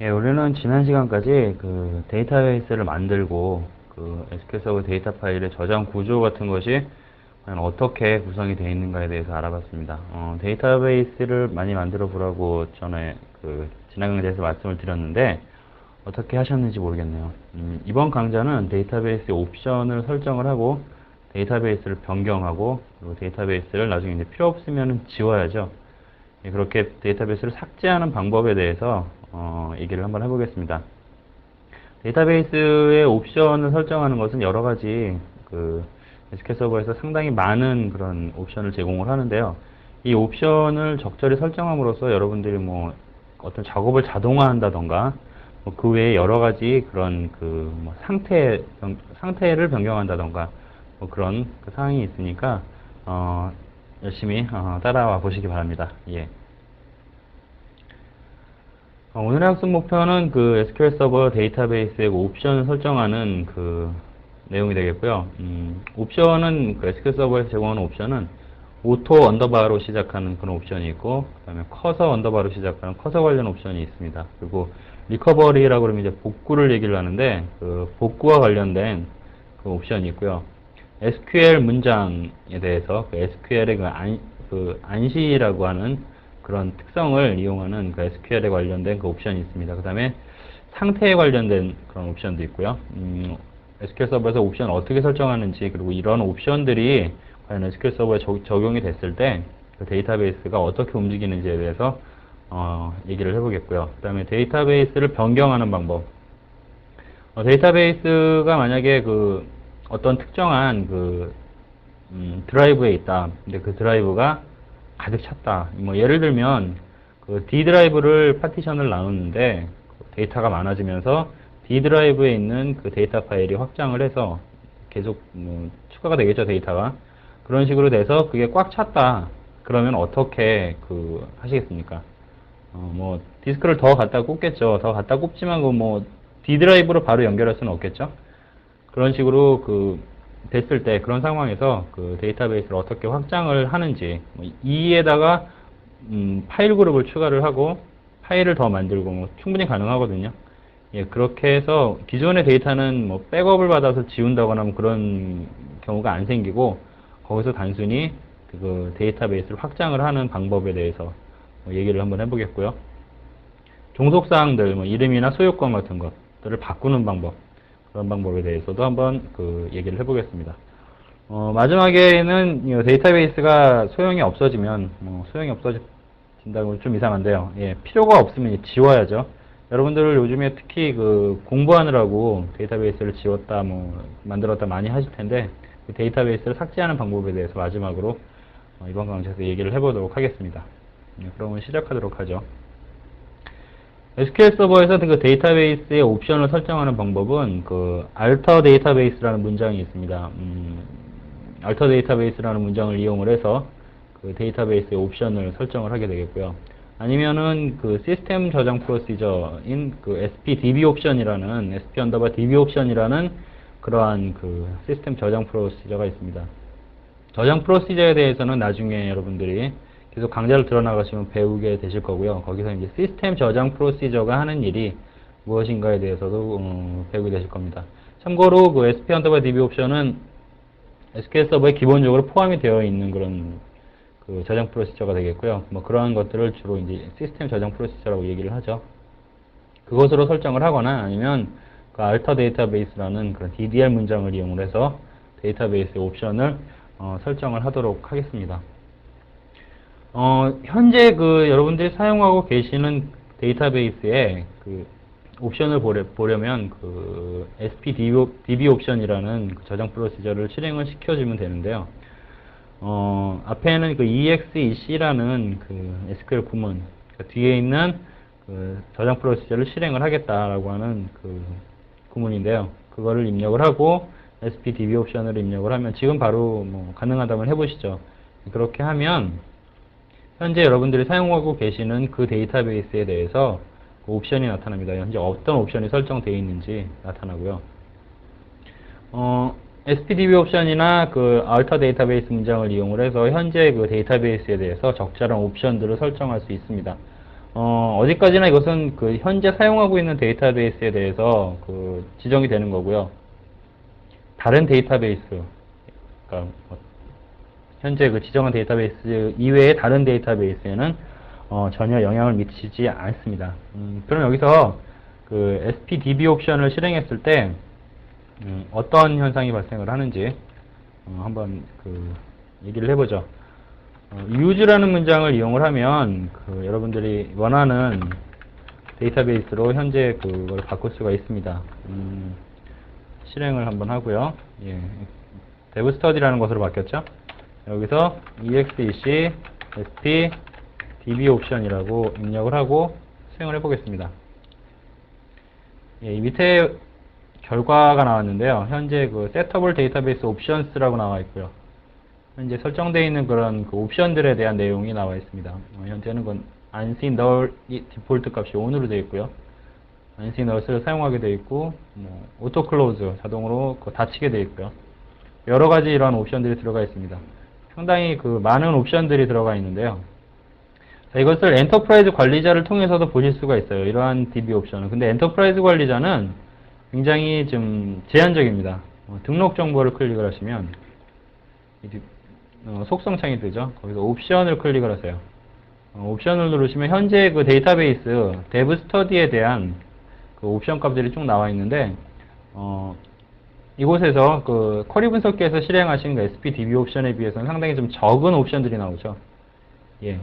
예, 우리는 지난 시간까지 그 데이터베이스를 만들고 그 SQL 서버 데이터 파일의 저장 구조 같은 것이 과연 어떻게 구성이 되어 있는가에 대해서 알아봤습니다. 데이터베이스를 많이 만들어 보라고 전에 그 지난 강좌에서 말씀을 드렸는데 어떻게 하셨는지 모르겠네요. 이번 강좌는 데이터베이스의 옵션을 설정을 하고 데이터베이스를 변경하고 그리고 데이터베이스를 나중에 이제 필요 없으면 지워야죠. 예, 그렇게 데이터베이스를 삭제하는 방법에 대해서 얘기를 한번 해보겠습니다. 데이터베이스의 옵션을 설정하는 것은 여러 가지 그 SQL 서버에서 상당히 많은 그런 옵션을 제공을 하는데요. 이 옵션을 적절히 설정함으로써 여러분들이 뭐 어떤 작업을 자동화한다던가 뭐그 외에 여러 가지 그런 그뭐 상태를 변경한다던가 뭐 그런 그 사항이 있으니까 열심히 따라와 보시기 바랍니다. 예. 오늘의 학습 목표는 그 SQL 서버 데이터베이스의 옵션을 설정하는 그 내용이 되겠고요. 옵션은 그 SQL 서버에서 제공하는 옵션은 오토 언더바로 시작하는 그런 옵션이 있고, 그 다음에 커서 언더바로 시작하는 커서 관련 옵션이 있습니다. 그리고 리커버리라고 그러면 이제 복구를 얘기를 하는데, 그 복구와 관련된 그 옵션이 있고요. SQL 문장에 대해서 그 SQL의 그 안시라고 하는 그런 특성을 이용하는 그 SQL에 관련된 그 옵션이 있습니다. 그 다음에 상태에 관련된 그런 옵션도 있고요. SQL 서버에서 옵션을 어떻게 설정하는지, 그리고 이런 옵션들이 과연 SQL 서버에 적용이 됐을 때 그 데이터베이스가 어떻게 움직이는지에 대해서 얘기를 해보겠고요. 그 다음에 데이터베이스를 변경하는 방법. 데이터베이스가 만약에 그 어떤 특정한 그 드라이브에 있다. 근데 그 드라이브가 가득 찼다. 뭐 예를 들면 그 D 드라이브를 파티션을 나누는데 데이터가 많아지면서 D 드라이브에 있는 그 데이터 파일이 확장을 해서 계속 추가가 되겠죠, 데이터가. 그런 식으로 돼서 그게 꽉 찼다. 그러면 어떻게 그 하시겠습니까? 뭐 디스크를 더 갖다 꽂겠죠. 더 갖다 꽂지만 그 뭐 D 드라이브로 바로 연결할 수는 없겠죠. 그런 식으로 그 됐을 때 그런 상황에서 그 데이터베이스를 어떻게 확장을 하는지 뭐 이에다가 파일 그룹을 추가를 하고 파일을 더 만들고 뭐 충분히 가능하거든요. 예, 그렇게 해서 기존의 데이터는 뭐 백업을 받아서 지운다거나 뭐 그런 경우가 안 생기고 거기서 단순히 그 데이터베이스를 확장을 하는 방법에 대해서 뭐 얘기를 한번 해보겠고요. 종속사항들, 뭐 이름이나 소유권 같은 것들을 바꾸는 방법, 그런 방법에 대해서도 한번 그 얘기를 해보겠습니다. 마지막에는 데이터베이스가 소용이 없어지면, 소용이 없어진다고 좀 이상한데요. 예, 필요가 없으면 지워야죠. 여러분들 요즘에 특히 그 공부하느라고 데이터베이스를 지웠다, 만들었다 많이 하실 텐데, 그 데이터베이스를 삭제하는 방법에 대해서 마지막으로 이번 강좌에서 얘기를 해보도록 하겠습니다. 그러면 시작하도록 하죠. SQL 서버에서 그 데이터베이스의 옵션을 설정하는 방법은 그 alter database라는 문장이 있습니다. alter database라는 문장을 이용을 해서 그 데이터베이스의 옵션을 설정을 하게 되겠고요. 아니면은 그 시스템 저장 프로시저인 그 spdb 옵션이라는 sp_db 옵션이라는 그러한 그 시스템 저장 프로시저가 있습니다. 저장 프로시저에 대해서는 나중에 여러분들이 계속 강좌를 들어나가시면 배우게 되실 거고요. 거기서 이제 시스템 저장 프로시저가 하는 일이 무엇인가에 대해서도 배우게 되실 겁니다. 참고로 그 sp_db 옵션은 SQL 서버에 기본적으로 포함이 되어 있는 그런 그 저장 프로시저가 되겠고요. 뭐 그러한 것들을 주로 이제 시스템 저장 프로시저라고 얘기를 하죠. 그것으로 설정을 하거나 아니면 그 alter database라는 그런 DDL 문장을 이용을 해서 데이터베이스 옵션을 설정을 하도록 하겠습니다. 현재 그 여러분들이 사용하고 계시는 데이터베이스에 그 옵션을 보려면 그 spdb 옵션이라는 그 저장 프로시저를 실행을 시켜주면 되는데요. 앞에는 그 exec라는 그 SQL 구문, 그러니까 뒤에 있는 그 저장 프로시저를 실행을 하겠다라고 하는 그 구문인데요. 그거를 입력을 하고 spdb 옵션을 입력을 하면 지금 바로 뭐 가능하다면 해보시죠. 그렇게 하면 현재 여러분들이 사용하고 계시는 그 데이터베이스에 대해서 그 옵션이 나타납니다. 현재 어떤 옵션이 설정되어 있는지 나타나고요. spdb 옵션이나 그 alter 데이터베이스 문장을 이용을 해서 현재 그 데이터베이스에 대해서 적절한 옵션들을 설정할 수 있습니다. 어디까지나 이것은 그 현재 사용하고 있는 데이터베이스에 대해서 그 지정이 되는 거고요. 다른 데이터베이스, 그러니까 현재 그 지정한 데이터베이스 이외의 다른 데이터베이스에는 전혀 영향을 미치지 않습니다. 그럼 여기서 그 SPDB 옵션을 실행했을 때 어떤 현상이 발생을 하는지 한번 그 얘기를 해보죠. use라는 문장을 이용을 하면 그 여러분들이 원하는 데이터베이스로 현재 그걸 바꿀 수가 있습니다. 실행을 한번 하고요. 예, devstudy라는 것으로 바뀌었죠. 여기서 exec sp db 옵션이라고 입력을 하고 수행을 해보겠습니다. 예, 이 밑에 결과가 나왔는데요. 현재 그 setable database options라고 나와 있고요. 현재 설정되어 있는 그런 그 옵션들에 대한 내용이 나와 있습니다. 현재는 건 ANSI null 디폴트 값이 on으로 되어 있고요. ANSI null을 사용하게 되어 있고, auto close 자동으로 닫히게 되어 있고요. 여러 가지 이런 옵션들이 들어가 있습니다. 상당히 그 많은 옵션들이 들어가 있는데요. 자, 이것을 엔터프라이즈 관리자를 통해서도 보실 수가 있어요. 이러한 DB 옵션은. 근데 엔터프라이즈 관리자는 굉장히 좀 제한적입니다. 등록 정보를 클릭을 하시면 속성창이 뜨죠. 거기서 옵션을 클릭을 하세요. 옵션을 누르시면 현재 그 데이터베이스 데브 스터디에 대한 그 옵션 값들이 쭉 나와 있는데 이곳에서 그 쿼리 분석기에서 실행하신 그 SPDB 옵션에 비해서는 상당히 좀 적은 옵션들이 나오죠. 예.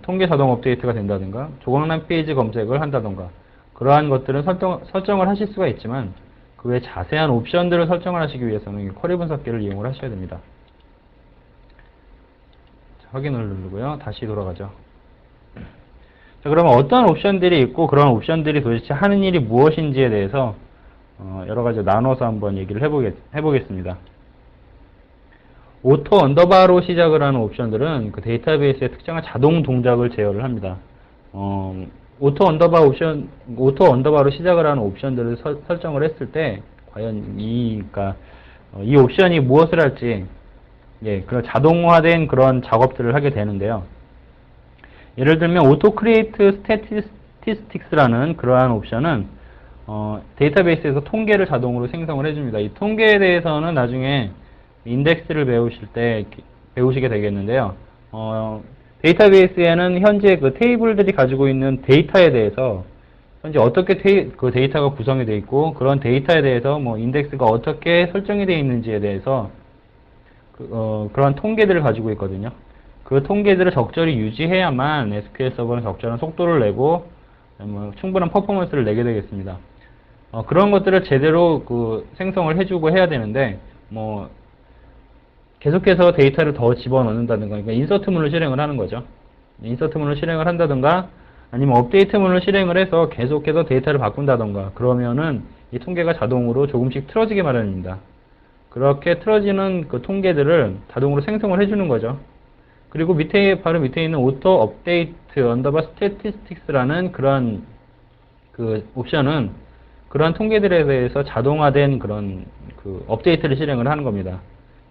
통계 자동 업데이트가 된다든가 조각란 페이지 검색을 한다든가 그러한 것들은 설정을 하실 수가 있지만 그 외 자세한 옵션들을 설정을 하시기 위해서는 쿼리 분석기를 이용을 하셔야 됩니다. 자, 확인을 누르고요. 다시 돌아가죠. 자, 그러면 어떤 옵션들이 있고 그런 옵션들이 도대체 하는 일이 무엇인지에 대해서 여러 가지 나눠서 한번 얘기를 해보겠습니다. 오토 언더바로 시작을 하는 옵션들은 그 데이터베이스의 특정한 자동 동작을 제어를 합니다. 오토 언더바로 시작을 하는 옵션들을 설정을 했을 때 과연 이 옵션이 무엇을 할지 그런 자동화된 그런 작업들을 하게 되는데요. 예를 들면 auto create statistics라는 그러한 옵션은 데이터베이스에서 통계를 자동으로 생성을 해줍니다. 이 통계에 대해서는 나중에 인덱스를 배우실 때 배우시게 되겠는데요. 데이터베이스에는 현재 그 테이블들이 가지고 있는 데이터에 대해서 현재 어떻게 그 데이터가 구성이 되어 있고 그런 데이터에 대해서 인덱스가 어떻게 설정이 되어 있는지에 대해서 그런 통계들을 가지고 있거든요. 그 통계들을 적절히 유지해야만 SQL 서버는 적절한 속도를 내고 충분한 퍼포먼스를 내게 되겠습니다. 그런 것들을 제대로 그 생성을 해주고 해야 되는데 계속해서 데이터를 더 집어넣는다든가, 그러니까 인서트문을 실행을 하는 거죠. 인서트문을 실행을 한다든가, 아니면 업데이트문을 실행을 해서 계속해서 데이터를 바꾼다든가, 그러면은 이 통계가 자동으로 조금씩 틀어지게 마련입니다. 그렇게 틀어지는 그 통계들을 자동으로 생성을 해주는 거죠. 그리고 바로 밑에 있는 auto update underbar statistics라는 그런 그 옵션은 그러한 통계들에 대해서 자동화된 그런 그 업데이트를 실행을 하는 겁니다.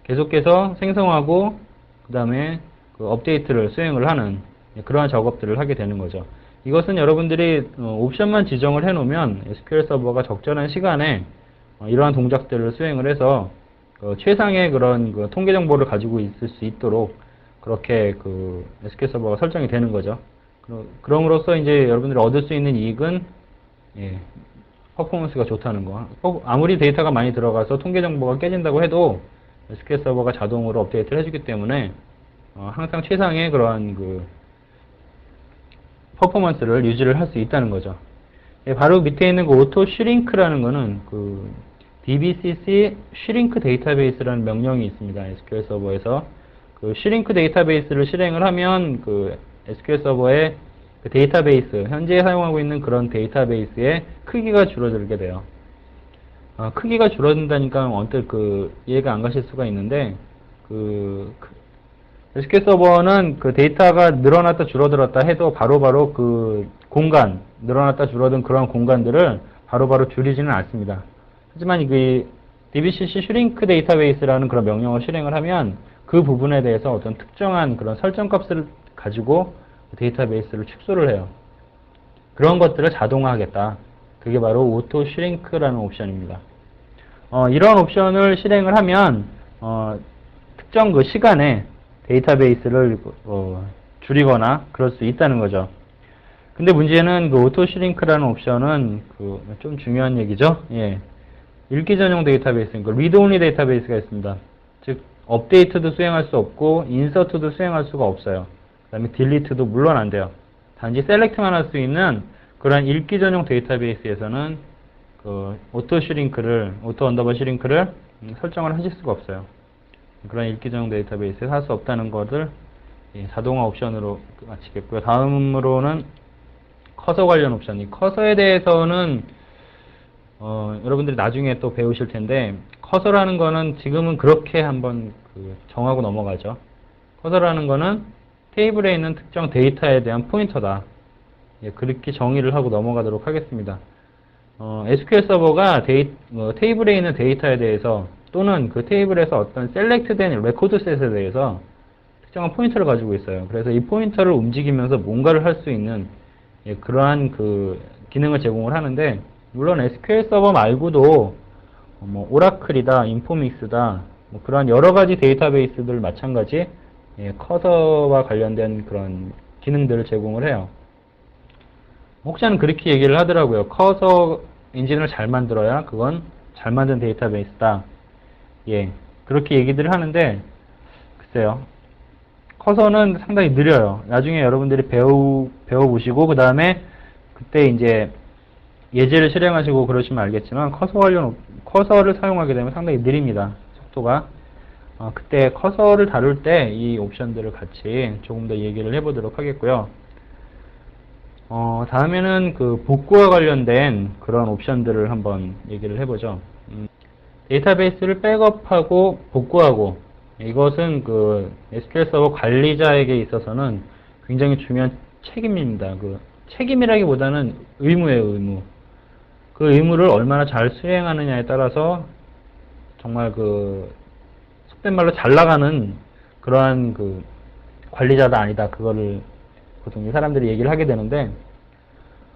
계속해서 생성하고 그 다음에 그 업데이트를 수행을 하는 그러한 작업들을 하게 되는 거죠. 이것은 여러분들이 옵션만 지정을 해 놓으면 SQL 서버가 적절한 시간에 이러한 동작들을 수행을 해서 최상의 그런 그 통계 정보를 가지고 있을 수 있도록 그렇게 그 SQL 서버가 설정이 되는 거죠. 그럼으로써 이제 여러분들이 얻을 수 있는 이익은 퍼포먼스가 좋다는 거. 아무리 데이터가 많이 들어가서 통계 정보가 깨진다고 해도 SQL 서버가 자동으로 업데이트를 해주기 때문에 항상 최상의 그러한 그 퍼포먼스를 유지를 할 수 있다는 거죠. 바로 밑에 있는 그 auto shrink라는 거는 그 dbcc shrink 데이터베이스라는 명령이 있습니다. SQL 서버에서 그 shrink 데이터베이스를 실행을 하면 그 SQL 서버의 그 데이터베이스, 현재 사용하고 있는 그런 데이터베이스의 크기가 줄어들게 돼요. 크기가 줄어든다니까 언뜻 그 이해가 안 가실 수가 있는데 SQL 서버는 그 데이터가 늘어났다 줄어들었다 해도 바로바로 그 공간, 늘어났다 줄어든 그런 공간들을 바로바로 줄이지는 않습니다. 하지만 이 dbcc shrink 데이터베이스라는 그런 명령을 실행을 하면 그 부분에 대해서 어떤 특정한 그런 설정 값을 가지고 데이터베이스를 축소를 해요. 그런 것들을 자동화하겠다. 그게 바로 오토 슈링크라는 옵션입니다. 이런 옵션을 실행을 하면 특정 그 시간에 데이터베이스를 줄이거나 그럴 수 있다는 거죠. 근데 문제는 그 오토 슈링크라는 옵션은 그 좀 중요한 얘기죠. 예. 읽기 전용 데이터베이스, 그러니까 리드 온리 데이터베이스가 있습니다. 즉 업데이트도 수행할 수 없고 인서트도 수행할 수가 없어요. 그 다음에 딜리트도 물론 안 돼요. 단지 셀렉트만 할 수 있는 그런 읽기 전용 데이터베이스에서는 그 오토 슈링크를, 오토 언더바 슈링크를 설정을 하실 수가 없어요. 그런 읽기 전용 데이터베이스에서 할 수 없다는 것을 자동화 옵션으로 마치겠고요. 다음으로는 커서 관련 옵션. 이 커서에 대해서는 여러분들이 나중에 또 배우실 텐데, 커서라는 거는 지금은 그렇게 한번 정하고 넘어가죠. 커서라는 거는 테이블에 있는 특정 데이터에 대한 포인터다. 예, 그렇게 정의를 하고 넘어가도록 하겠습니다. SQL 서버가 테이블에 있는 데이터에 대해서 또는 그 테이블에서 어떤 셀렉트된 레코드셋에 대해서 특정한 포인터를 가지고 있어요. 그래서 이 포인터를 움직이면서 뭔가를 할 수 있는 그러한 그 기능을 제공을 하는데, 물론 SQL 서버 말고도 뭐 오라클이다, 인포믹스다, 뭐 그런 여러 가지 데이터베이스들 마찬가지 커서와 관련된 그런 기능들을 제공을 해요. 혹자는 그렇게 얘기를 하더라고요. 커서 엔진을 잘 만들어야 그건 잘 만든 데이터베이스다. 예, 그렇게 얘기들을 하는데, 글쎄요. 커서는 상당히 느려요. 나중에 여러분들이 배워보시고, 그 다음에 그때 이제 예제를 실행하시고 그러시면 알겠지만, 커서를 사용하게 되면 상당히 느립니다. 속도가. 그때 커서를 다룰 때 이 옵션들을 같이 조금 더 얘기를 해보도록 하겠고요. 다음에는 그 복구와 관련된 그런 옵션들을 한번 얘기를 해보죠. 데이터베이스를 백업하고 복구하고, 이것은 그 SQL 서버 관리자에게 있어서는 굉장히 중요한 책임입니다. 그 책임이라기보다는 의무예요, 의무. 그 의무를 얼마나 잘 수행하느냐에 따라서 정말 그 속된 말로 잘 나가는 그러한 그 관리자다 아니다, 그거를 보통 사람들이 얘기를 하게 되는데,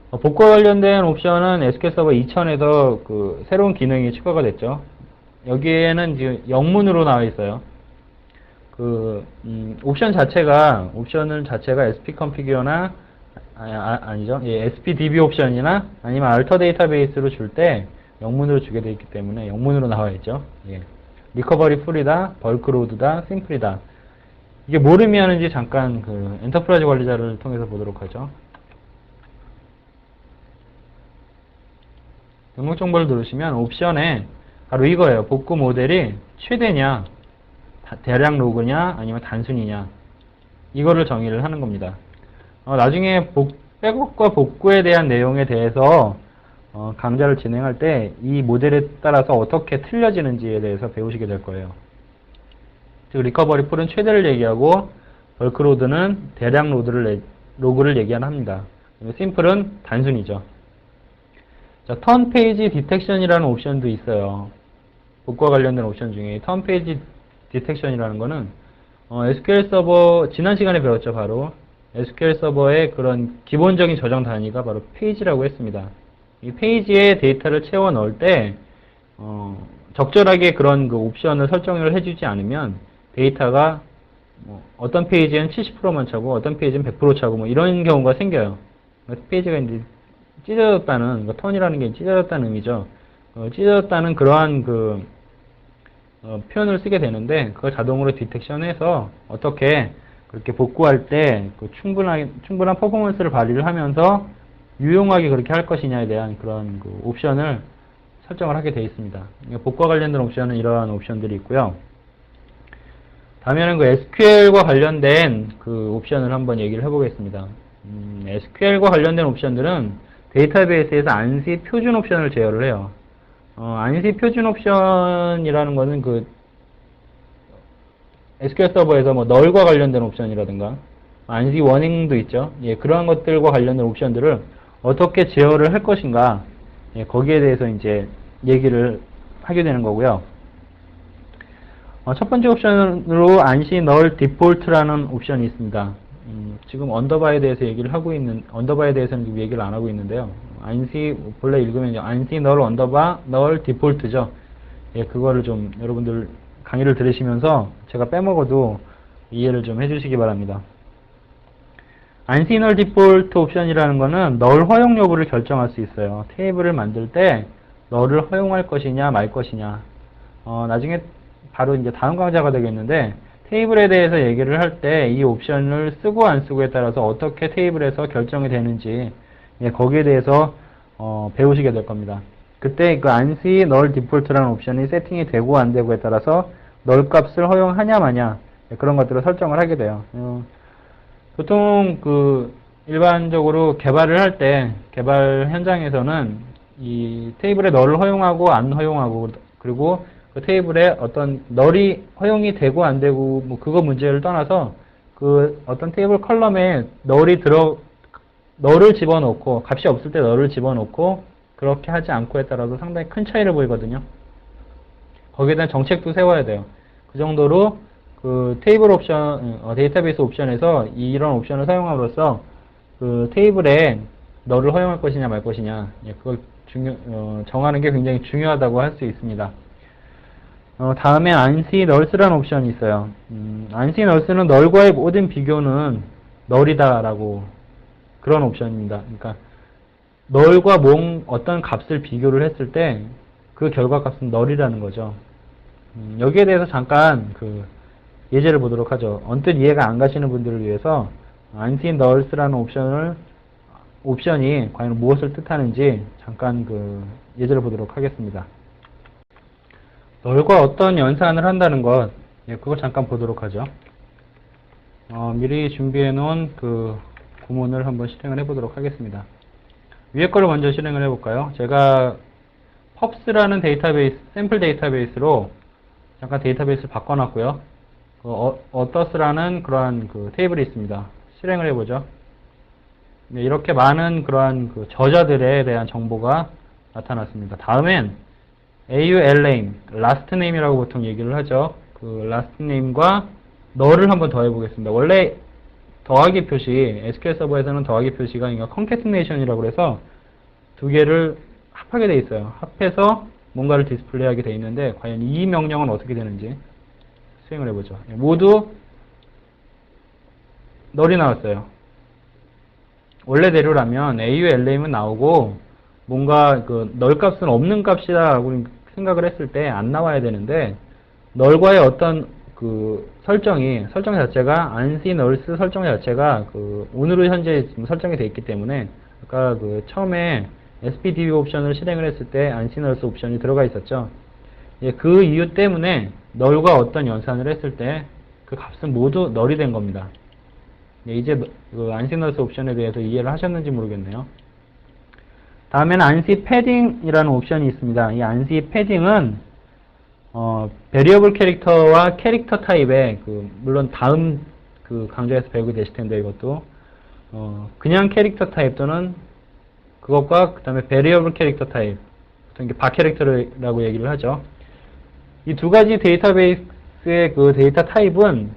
복구와 관련된 옵션은 SQL 서버 2000에서 그 새로운 기능이 추가가 됐죠. 여기에는 지금 영문으로 나와 있어요. 그 옵션을 자체가 SP 컨피규어나 아니죠. 예, SPDB 옵션이나 아니면 알터 데이터베이스로 줄 때 영문으로 주게 되어 있기 때문에 영문으로 나와 있죠. 예. 리커버리 풀이다, 벌크 로드다, 심플이다. 이게 뭘 의미하는지 잠깐 그 엔터프라이즈 관리자를 통해서 보도록 하죠. 등록 정보를 누르시면 옵션에 바로 이거예요. 복구 모델이 최대냐, 대량 로그냐, 아니면 단순이냐. 이거를 정의를 하는 겁니다. 나중에 백업과 복구에 대한 내용에 대해서 강좌를 진행할 때 이 모델에 따라서 어떻게 틀려지는지에 대해서 배우시게 될 거예요. 즉 리커버리 풀은 최대를 얘기하고 벌크로드는 대량 로그를 얘기합니다. 심플은 단순이죠. 자, 턴 페이지 디텍션이라는 옵션도 있어요. 복구와 관련된 옵션 중에 턴 페이지 디텍션이라는 거는 SQL 서버 지난 시간에 배웠죠. 바로 SQL 서버의 그런 기본적인 저장 단위가 바로 페이지라고 했습니다. 이 페이지에 데이터를 채워 넣을 때 적절하게 그런 그 옵션을 설정을 해주지 않으면 데이터가 어떤 페이지엔 70%만 차고 어떤 페이지엔 100% 차고 뭐 이런 경우가 생겨요. 페이지가 이제 찢어졌다는, 턴이라는 게 찢어졌다는 의미죠. 찢어졌다는 그러한 그 표현을 쓰게 되는데, 그걸 자동으로 디텍션해서 어떻게 그렇게 복구할 때 그 충분한 퍼포먼스를 발휘를 하면서 유용하게 그렇게 할 것이냐에 대한 그런 그 옵션을 설정을 하게 되어 있습니다. 복구와 관련된 옵션은 이러한 옵션들이 있고요. 다음에는 그 SQL과 관련된 그 옵션을 한번 얘기를 해보겠습니다. SQL과 관련된 옵션들은 데이터베이스에서 ANSI 표준 옵션을 제어를 해요. ANSI 표준 옵션이라는 거는 그 SQL 서버에서 뭐 널과 관련된 옵션이라든가 ANSI 워닝도 있죠. 예, 그러한 것들과 관련된 옵션들을 어떻게 제어를 할 것인가, 예, 거기에 대해서 이제 얘기를 하게 되는 거고요. 첫 번째 옵션으로 ANSI 널 디폴트라는 옵션이 있습니다. 지금 언더바에 대해서 얘기를 하고 언더바에 대해서는 지금 얘기를 안 하고 있는데요. 안시, 본래 읽으면 안시 널 언더바 널 디폴트죠. 예, 그거를 좀 여러분들 강의를 들으시면서 제가 빼먹어도 이해를 좀 해주시기 바랍니다. 안시 널 디폴트 옵션이라는 거는 널 허용 여부를 결정할 수 있어요. 테이블을 만들 때 널을 허용할 것이냐 말 것이냐. 나중에 바로 이제 다음 강좌가 되겠는데, 테이블에 대해서 얘기를 할 때 이 옵션을 쓰고 안 쓰고에 따라서 어떻게 테이블에서 결정이 되는지, 예, 거기에 대해서 배우시게 될 겁니다. 그때 그 안시 널 디폴트라는 옵션이 세팅이 되고 안 되고에 따라서 널 값을 허용하냐 마냐, 예, 그런 것들을 설정을 하게 돼요. 보통 일반적으로 개발을 할 때, 개발 현장에서는 이 테이블에 널을 허용하고 안 허용하고, 그리고 그 테이블에 어떤 널이 허용이 되고 안 되고, 뭐 그거 문제를 떠나서 그 어떤 테이블 컬럼에 널을 집어넣고, 값이 없을 때 널을 집어넣고, 그렇게 하지 않고에 따라서 상당히 큰 차이를 보이거든요. 거기에 대한 정책도 세워야 돼요. 그 정도로 그 테이블 옵션, 데이터베이스 옵션에서 이런 옵션을 사용함으로써 그 테이블에 널을 허용할 것이냐 말 것이냐, 예, 그걸 정하는 게 굉장히 중요하다고 할 수 있습니다. 다음에 안시 널스라는 옵션이 있어요. 안시 널스는 널과의 모든 비교는 널이다라고, 그런 옵션입니다. 그러니까 널과 어떤 값을 비교를 했을 때 그 결과값은 널이라는 거죠. 여기에 대해서 잠깐 예제를 보도록 하죠. 언뜻 이해가 안 가시는 분들을 위해서 안시 널스라는 옵션이 과연 무엇을 뜻하는지 잠깐 예제를 보도록 하겠습니다. 널과 어떤 연산을 한다는 것, 예, 그걸 잠깐 보도록 하죠. 미리 준비해 놓은 구문을 한번 실행을 해 보도록 하겠습니다. 위에 거를 먼저 실행을 해 볼까요? 제가 pubs라는 데이터베이스, 샘플 데이터베이스로 잠깐 데이터베이스를 바꿔놨고요. authors라는 그러한 테이블이 있습니다. 실행을 해 보죠. 네, 이렇게 많은 그러한 저자들에 대한 정보가 나타났습니다. 다음엔 AULName, last name이라고 보통 얘기를 하죠. last name과 널을 한번 더해 보겠습니다. 원래 더하기 표시, SQL 서버에서는 더하기 표시가 concatenation이라고 해서 두 개를 합하게 돼 있어요. 합해서 뭔가를 디스플레이하게 돼 있는데, 과연 이 명령은 어떻게 되는지 수행을 해보죠. 모두 널이 나왔어요. 원래대로라면 AULName은 나오고 뭔가 널 값은 없는 값이라고 생각을 했을 때 안 나와야 되는데, 널과의 어떤 설정 자체가 안시 널스 설정 자체가 오늘은 현재 지금 설정이 되어 있기 때문에, 아까 처음에 SPDB 옵션을 실행을 했을 때 안시 널스 옵션이 들어가 있었죠. 예, 그 이유 때문에 널과 어떤 연산을 했을 때 그 값은 모두 널이 된 겁니다. 예, 이제 안시 널스 옵션에 대해서 이해를 하셨는지 모르겠네요. 다음에는 안시 패딩이라는 옵션이 있습니다. 이 안시 패딩은 베리어블 캐릭터와 캐릭터 타입의 물론 다음 강좌에서 배우게 되실 텐데, 이것도 그냥 캐릭터 타입 또는 그것과 그 다음에 베리어블 캐릭터 타입, 보통 이게 바 캐릭터라고 얘기를 하죠. 이 두 가지 데이터베이스의 데이터 타입은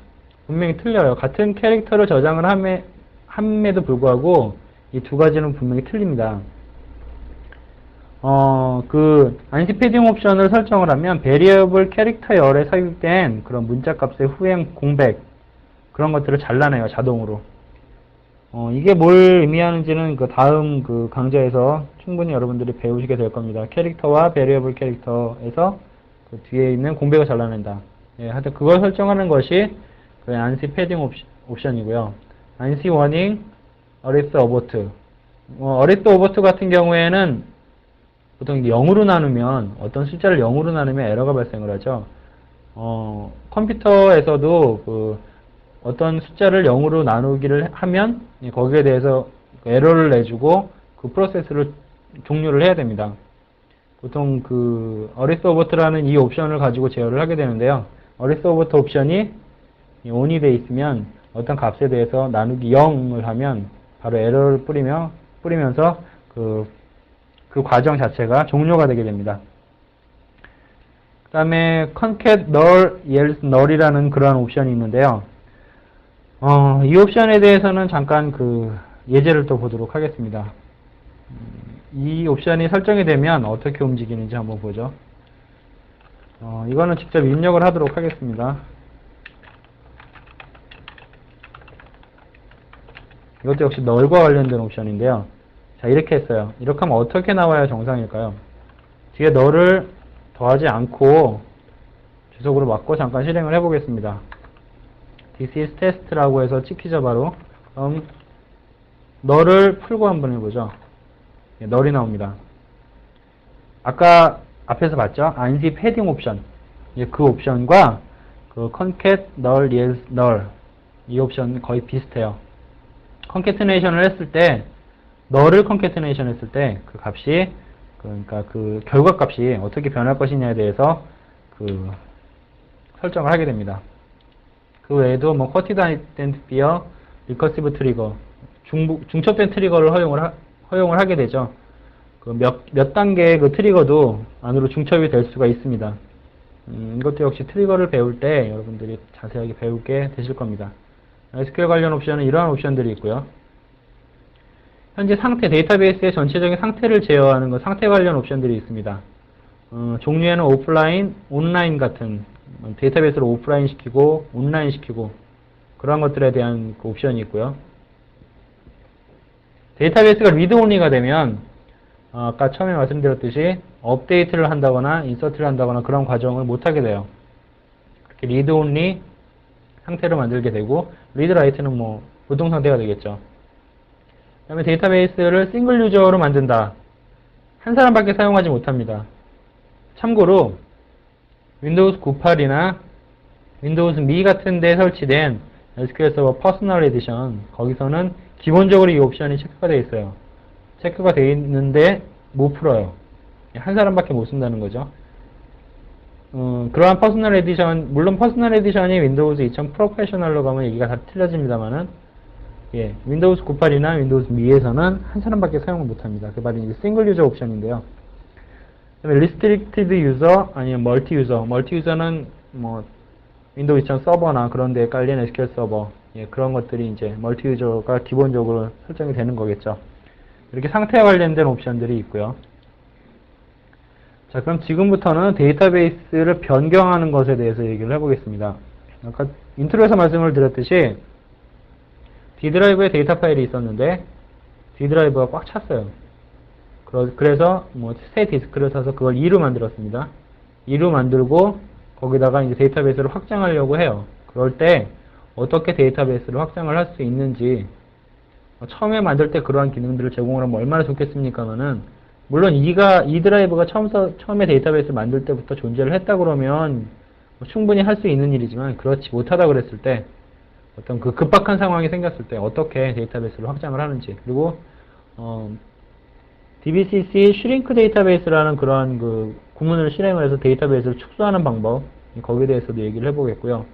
분명히 틀려요. 같은 캐릭터를 저장을 함에도 불구하고 이 두 가지는 분명히 틀립니다. 안시 패딩 옵션을 설정을 하면 베리어블 캐릭터 열에 삽입된 그런 문자 값의 후행 공백, 그런 것들을 잘라내요, 자동으로. 이게 뭘 의미하는지는 다음 강좌에서 충분히 여러분들이 배우시게 될 겁니다. 캐릭터와 베리어블 캐릭터에서 뒤에 있는 공백을 잘라낸다. 예, 하여튼 그걸 설정하는 것이 안시 패딩 옵션이고요. 안시 워닝, 어리스 어보트. 어리스 어보트 같은 경우에는 보통 0으로 나누면, 어떤 숫자를 0으로 나누면 에러가 발생을 하죠. 컴퓨터에서도 어떤 숫자를 0으로 나누기를 하면 거기에 대해서 에러를 내주고 그 프로세스를 종료를 해야 됩니다. 보통 어리스 오버트라는 이 옵션을 가지고 제어를 하게 되는데요. 어리스 오버트 옵션이 ON이 되어 있으면 어떤 값에 대해서 나누기 0을 하면 바로 에러를 뿌리면서 그 과정 자체가 종료가 되게 됩니다. 그 다음에 concat null, else null이라는 그러한 옵션이 있는데요. 이 옵션에 대해서는 잠깐 그 예제를 또 보도록 하겠습니다. 이 옵션이 설정이 되면 어떻게 움직이는지 한번 보죠. 이거는 직접 입력을 하도록 하겠습니다. 이것도 역시 널과 관련된 옵션인데요. 자, 이렇게 했어요. 이렇게 하면 어떻게 나와야 정상일까요? 뒤에 널을 더하지 않고 주석으로 맞고 잠깐 실행을 해보겠습니다. This is test라고 해서 찍히죠, 바로. 그럼 널을 풀고 한번 해보죠. 네, 널이 나옵니다. 아까 앞에서 봤죠? ANSI 패딩 옵션. 그 옵션과 그 concat null yes null 이 옵션 거의 비슷해요. concatenation을 했을 때 null을 concatenation 했을 때 그 값이 그러니까 그 결과 값이 어떻게 변할 것이냐에 대해서 그 설정을 하게 됩니다. 그 외에도 뭐 quantity beer, recursive trigger 중첩된 트리거를 허용을 하게 되죠. 그 몇 단계의 그 트리거도 안으로 중첩이 될 수가 있습니다. 이것도 역시 트리거를 배울 때 여러분들이 자세하게 배우게 되실 겁니다. SQL 관련 옵션은 이러한 옵션들이 있고요. 현재 상태, 데이터베이스의 전체적인 상태를 제어하는 것, 상태 관련 옵션들이 있습니다. 종류에는 오프라인, 온라인 같은 데이터베이스를 오프라인 시키고 온라인 시키고 그런 것들에 대한 그 옵션이 있고요. 데이터베이스가 리드 온리가 되면 아까 처음에 말씀드렸듯이 업데이트를 한다거나 인서트를 한다거나 그런 과정을 못하게 돼요. 이렇게 리드 온리 상태를 만들게 되고 리드 라이트는 뭐 보통 상태가 되겠죠. 그 다음에 데이터베이스를 싱글 유저로 만든다. 한 사람밖에 사용하지 못합니다. 참고로 윈도우즈 98이나 윈도우즈 미 같은 데 설치된 SQL 서버 퍼스널 에디션 거기서는 기본적으로 이 옵션이 체크가 되어 있어요. 체크가 되어 있는데 못 풀어요. 한 사람밖에 못 쓴다는 거죠. 그러한 퍼스널 에디션, 물론 퍼스널 에디션이 윈도우즈 2000 프로페셔널로 가면 얘기가 다 틀려집니다만은 윈도우즈 98이나 윈도우즈 미에서는 한 사람밖에 사용을 못합니다. 그 말이 이제 싱글 유저 옵션인데요. 그다음에 리스트릭티드 유저 아니면 멀티 유저. 멀티 유저는 뭐 윈도우 2000 서버나 그런 데에 깔린 SQL 서버 그런 것들이 이제 멀티 유저가 기본적으로 설정이 되는 거겠죠. 이렇게 상태와 관련된 옵션들이 있고요. 자, 그럼 지금부터는 데이터베이스를 변경하는 것에 대해서 얘기를 해보겠습니다. 아까 인트로에서 말씀을 드렸듯이 D 드라이브에 데이터 파일이 있었는데 D 드라이브가 꽉 찼어요. 그래서 뭐 새 디스크를 사서 그걸 2로 만들었습니다. 2로 만들고 거기다가 이제 데이터베이스를 확장하려고 해요. 그럴 때 어떻게 데이터베이스를 확장을 할 수 있는지 처음에 만들 때 그러한 기능들을 제공을 하면 얼마나 좋겠습니까만은 물론 이 드라이브가 처음에 데이터베이스를 만들 때부터 존재를 했다 그러면 뭐 충분히 할 수 있는 일이지만 그렇지 못하다 그랬을 때 어떤 그 급박한 상황이 생겼을 때 어떻게 데이터베이스를 확장을 하는지 그리고 DBCC 슈링크 데이터베이스라는 그러한 그 구문을 실행을 해서 데이터베이스를 축소하는 방법 거기에 대해서도 얘기를 해보겠고요.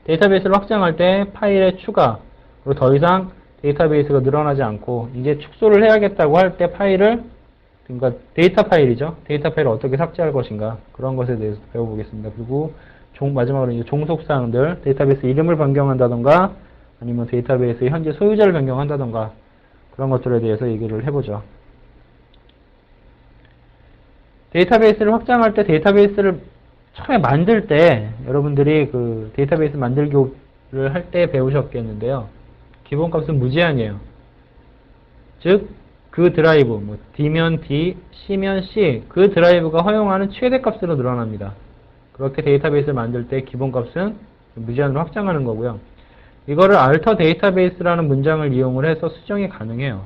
데이터베이스를 확장할 때 파일의 추가 그리고 더 이상 데이터베이스가 늘어나지 않고 이제 축소를 해야겠다고 할 때 파일을 그러니까 데이터 파일이죠. 데이터 파일을 어떻게 삭제할 것인가 그런 것에 대해서 배워보겠습니다. 그리고 마지막으로 이제 종속사항들 데이터베이스 이름을 변경한다던가 아니면 데이터베이스의 현재 소유자를 변경한다던가 그런 것들에 대해서 얘기를 해보죠. 데이터베이스를 확장할 때 데이터베이스를 처음에 만들 때 여러분들이 그 데이터베이스 만들기를 할 때 배우셨겠는데요. 기본값은 무제한이에요. 즉 그 드라이브 뭐 D면 D, C면 C 그 드라이브가 허용하는 최대값으로 늘어납니다. 그렇게 데이터베이스를 만들 때 기본값은 무제한으로 확장하는 거고요. 이거를 alter 데이터베이스라는 문장을 이용을 해서 수정이 가능해요.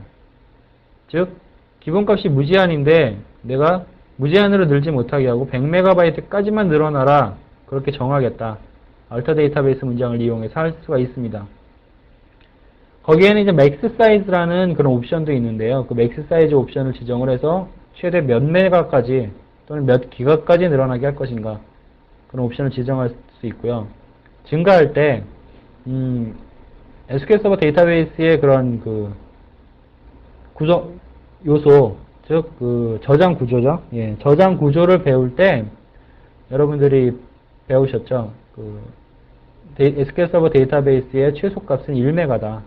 즉 기본값이 무제한인데 내가 무제한으로 늘지 못하게 하고 100MB까지만 늘어나라 그렇게 정하겠다. alter 데이터베이스 문장을 이용해서 할 수가 있습니다. 거기에는 이제 맥스 사이즈라는 그런 옵션도 있는데요. 그 맥스 사이즈 옵션을 지정을 해서 최대 몇 메가까지 또는 몇 기가까지 늘어나게 할 것인가 그런 옵션을 지정할 수 있고요. 증가할 때 SQL 서버 데이터베이스의 그런 그 구성 요소 즉 그 저장 구조죠. 저장 구조를 배울 때 여러분들이 배우셨죠. 그 SQL 서버 데이터베이스의 최소값은 1메가다.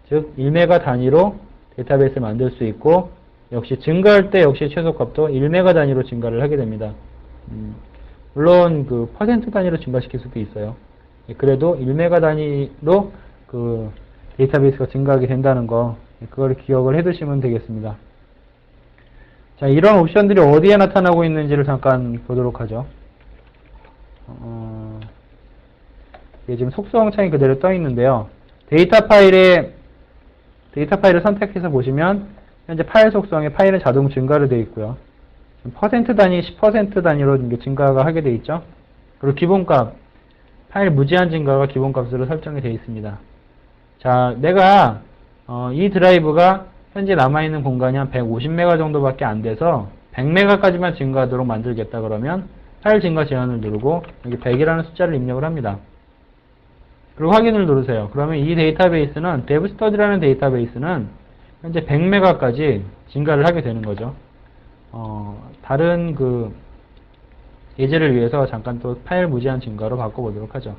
즉 1메가 단위로 데이터베이스를 만들 수 있고 역시 증가할 때 역시 최소값도 1메가 단위로 증가를 하게 됩니다. 물론 그 퍼센트 단위로 증가시킬 수도 있어요. 그래도 1메가 단위로 그 데이터베이스가 증가하게 된다는 거, 그걸 기억을 해 두시면 되겠습니다. 자, 이런 옵션들이 어디에 나타나고 있는지를 잠깐 보도록 하죠. 이게 지금 속성 창이 그대로 떠 있는데요. 데이터 파일을 선택해서 보시면 현재 파일 속성에 파일은 자동 증가로 되어 있고요. 퍼센트 단위, 10% 단위로 이게 증가가 하게 되어 있죠. 그리고 기본값, 파일 무제한 증가가 기본값으로 설정이 되어 있습니다. 자, 내가 이 드라이브가 현재 남아있는 공간이 한 150메가 정도밖에 안 돼서 100메가까지만 증가하도록 만들겠다 그러면 파일 증가 제한을 누르고 여기 100이라는 숫자를 입력을 합니다. 그리고 확인을 누르세요. 그러면 이 데이터베이스는 devstudy라는 데이터베이스는 현재 100메가까지 증가를 하게 되는 거죠. 다른 그 예제를 위해서 잠깐 또 파일 무제한 증가로 바꿔보도록 하죠.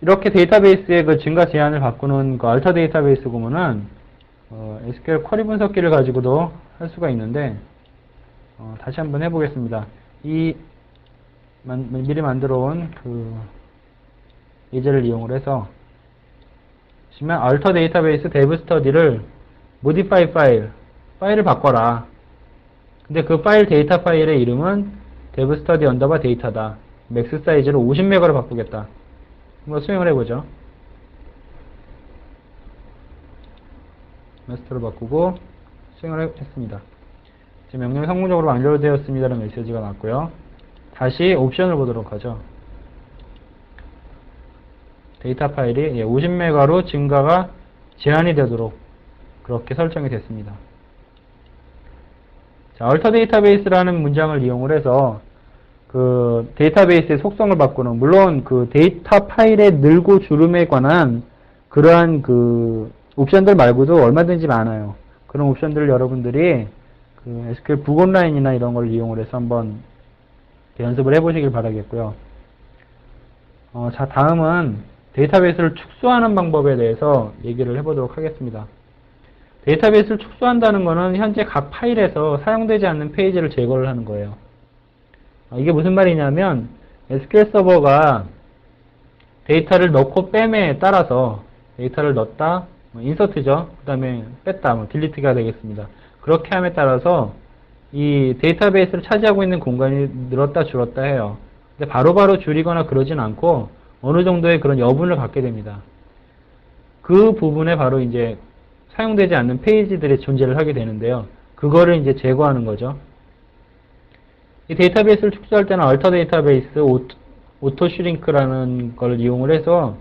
이렇게 데이터베이스의 그 증가 제한을 바꾸는 그 알터 데이터베이스 구문은 SQL 쿼리 분석기를 가지고도 할 수가 있는데 다시 한번 해보겠습니다. 미리 만들어 온 그 예제를 이용을 해서 보시면 alter database dev study를 modify 파일을 바꿔라. 근데 그 파일 데이터 파일의 이름은 dev study underbar data다. 맥스 사이즈를 50메가로 바꾸겠다. 한번 수행을 해보죠. 마스터로 바꾸고 수행을 했습니다. 지금 명령이 성공적으로 완료되었습니다라는 메시지가 났고요. 다시 옵션을 보도록 하죠. 데이터 파일이 50메가로 증가가 제한이 되도록 그렇게 설정이 됐습니다. 자, alter database라는 문장을 이용을 해서 그 데이터베이스의 속성을 바꾸는, 물론 그 데이터 파일의 늘고 줄음에 관한 그러한 그 옵션들 말고도 얼마든지 많아요. 그런 옵션들을 여러분들이 그 SQL 북 온라인이나 이런 걸 이용을 해서 한번 연습을 해보시길 바라겠고요. 자, 다음은 데이터베이스를 축소하는 방법에 대해서 얘기를 해보도록 하겠습니다. 데이터베이스를 축소한다는 것은 현재 각 파일에서 사용되지 않는 페이지를 제거를 하는 거예요. 이게 무슨 말이냐면 SQL 서버가 데이터를 넣고 뺨에 따라서 데이터를 넣었다, 인서트죠. 그 다음에 뺐다, 딜리트가 되겠습니다. 그렇게 함에 따라서 이 데이터베이스를 차지하고 있는 공간이 늘었다 줄었다 해요. 근데 바로바로 줄이거나 그러진 않고 어느 정도의 그런 여분을 갖게 됩니다. 그 부분에 바로 이제 사용되지 않는 페이지들이 존재를 하게 되는데요. 그거를 이제 제거하는 거죠. 이 데이터베이스를 축소할 때는 alter 데이터베이스 오토 슈링크라는 걸 이용을 해서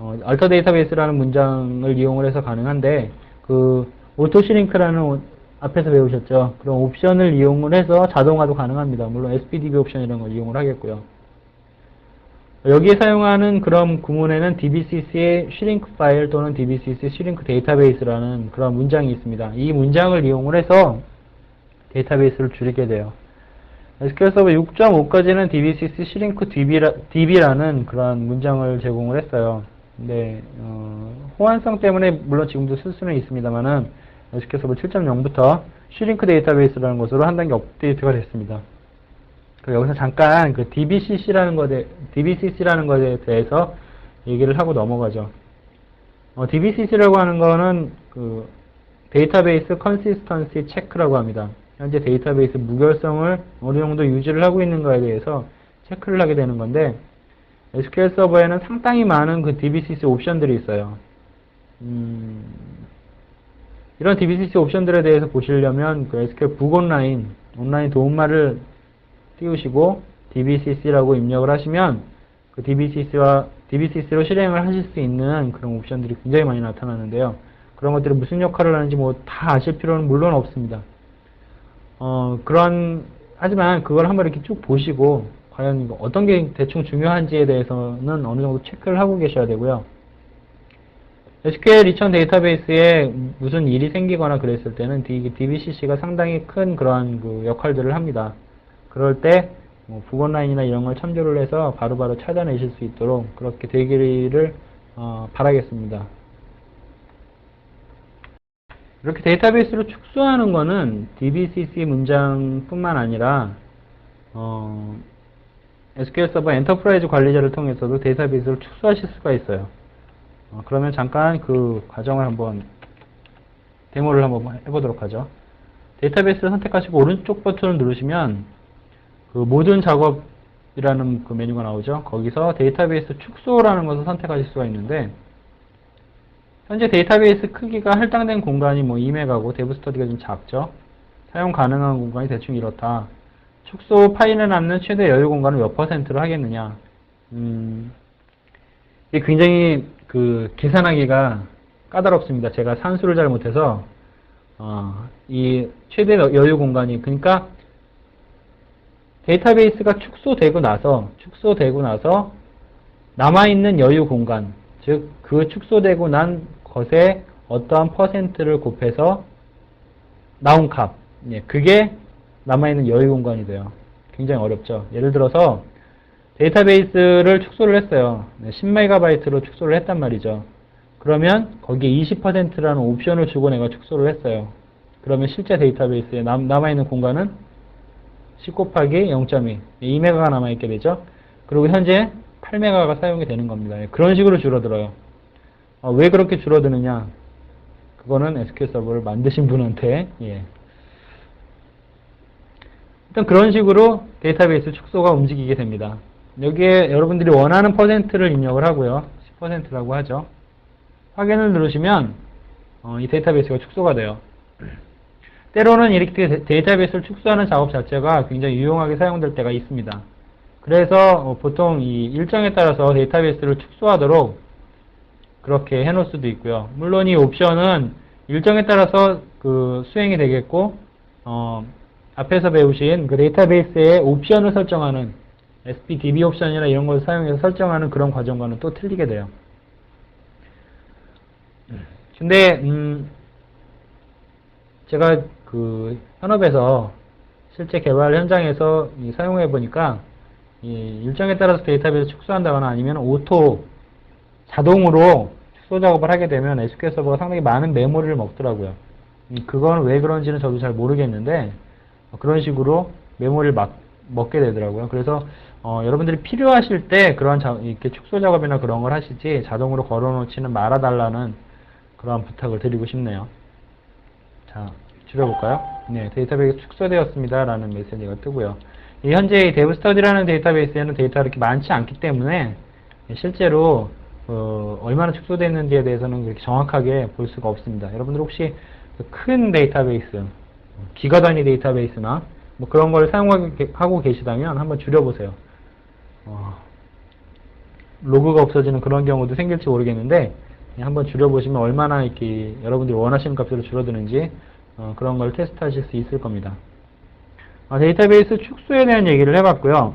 alter 데이터베이스라는 문장을 이용을 해서 가능한데, 그 오토 슈링크라는 앞에서 배우셨죠. 그런 옵션을 이용을 해서 자동화도 가능합니다. 물론 SPDB 옵션 이런 걸 이용을 하겠고요. 여기에 사용하는 그런 구문에는 DBCC의 shrink 파일 또는 DBCC shrink 데이터베이스라는 그런 문장이 있습니다. 이 문장을 이용을 해서 데이터베이스를 줄이게 돼요. SQL 서버 6.5까지는 DBCC shrink DB라는 그런 문장을 제공을 했어요. 근데 호환성 때문에 물론 지금도 쓸 수는 있습니다만은 SQL 서버 7.0부터 shrink 데이터베이스라는 것으로 한 단계 업데이트가 됐습니다. 여기서 잠깐 그 DBCC라는 것에 대해서 얘기를 하고 넘어가죠. DBCC라고 하는 거는 그 데이터베이스 컨시스턴시 체크라고 합니다. 현재 데이터베이스 무결성을 어느 정도 유지를 하고 있는가에 대해서 체크를 하게 되는 건데, SQL 서버에는 상당히 많은 그 DBCC 옵션들이 있어요. 이런 DBCC 옵션들에 대해서 보시려면 그 SQL 북 온라인 도움말을 띄우시고 DBCC라고 입력을 하시면 그 DBCC로 실행을 하실 수 있는 그런 옵션들이 굉장히 많이 나타나는데요. 그런 것들이 무슨 역할을 하는지 뭐 다 아실 필요는 물론 없습니다. 하지만 그걸 한번 이렇게 쭉 보시고 과연 어떤 게 대충 중요한지에 대해서는 어느 정도 체크를 하고 계셔야 되고요. SQL 2000 데이터베이스에 무슨 일이 생기거나 그랬을 때는 DBCC가 상당히 큰 그러한 그 역할들을 합니다. 그럴 때 뭐 복원라인이나 이런 걸 참조를 해서 바로바로 찾아내실 수 있도록 그렇게 되기를 바라겠습니다. 이렇게 데이터베이스로 축소하는 거는 DBCC 문장뿐만 아니라 SQL 서버 엔터프라이즈 관리자를 통해서도 데이터베이스를 축소하실 수가 있어요. 그러면 잠깐 그 과정을 한번 데모를 한번 해보도록 하죠. 데이터베이스를 선택하시고 오른쪽 버튼을 누르시면 그 모든 작업이라는 그 메뉴가 나오죠. 거기서 데이터베이스 축소라는 것을 선택하실 수가 있는데 현재 데이터베이스 크기가 할당된 공간이 뭐 2메가고 데브 스터디가 좀 작죠. 사용 가능한 공간이 대충 이렇다. 축소 파일에 남는 최대 여유 공간을 몇 %로 하겠느냐. 이게 굉장히 그 계산하기가 까다롭습니다. 제가 산수를 잘 못해서 이 최대 여유 공간이 그러니까 데이터베이스가 축소되고 나서 남아있는 여유 공간 즉 그 축소되고 난 것에 어떠한 %를 곱해서 나온 값 그게 남아있는 여유 공간이 돼요. 굉장히 어렵죠. 예를 들어서 데이터베이스를 축소를 했어요. 10MB로 축소를 했단 말이죠. 그러면 거기에 20%라는 옵션을 주고 내가 축소를 했어요. 그러면 실제 데이터베이스에 남아있는 공간은 10 곱하기 0.2, 2메가가 남아있게 되죠. 그리고 현재 8메가가 사용이 되는 겁니다. 그런 식으로 줄어들어요. 왜 그렇게 줄어드느냐? 그거는 SQL 서버를 만드신 분한테 일단 그런 식으로 데이터베이스 축소가 움직이게 됩니다. 여기에 여러분들이 원하는 %를 입력을 하고요. 10%라고 하죠. 확인을 누르시면 이 데이터베이스가 축소가 돼요. 때로는 이렇게 데이터베이스를 축소하는 작업 자체가 굉장히 유용하게 사용될 때가 있습니다. 그래서 보통 이 일정에 따라서 데이터베이스를 축소하도록 그렇게 해놓을 수도 있고요. 물론 이 옵션은 일정에 따라서 그 수행이 되겠고 앞에서 배우신 그 데이터베이스의 옵션을 설정하는 SPDB 옵션이나 이런 걸 사용해서 설정하는 그런 과정과는 또 틀리게 돼요. 근데 제가 그 현업에서 실제 개발 현장에서 사용해 보니까 이 일정에 따라서 데이터베이스 축소한다거나 아니면 자동으로 축소 작업을 하게 되면 SQL 서버가 상당히 많은 메모리를 먹더라고요. 그건 왜 그런지는 저도 잘 모르겠는데 그런 식으로 메모리를 먹게 되더라고요. 그래서 여러분들이 필요하실 때 그런 이렇게 축소 작업이나 그런 걸 하시지 자동으로 걸어놓지는 말아달라는 그런 부탁을 드리고 싶네요. 자, 줄여볼까요? 네, 데이터베이스 축소되었습니다. 라는 메시지가 뜨고요. 현재 데브스터디라는 데이터베이스에는 데이터가 이렇게 많지 않기 때문에 실제로 얼마나 축소됐는지에 대해서는 그렇게 정확하게 볼 수가 없습니다. 여러분들 혹시 큰 데이터베이스, 기가 단위 데이터베이스나 뭐 그런 걸 사용하고 계시다면 한번 줄여보세요. 로그가 없어지는 그런 경우도 생길지 모르겠는데 한번 줄여보시면 얼마나 이렇게 여러분들이 원하시는 값으로 줄어드는지 그런 걸 테스트하실 수 있을 겁니다. 데이터베이스 축소에 대한 얘기를 해봤고요.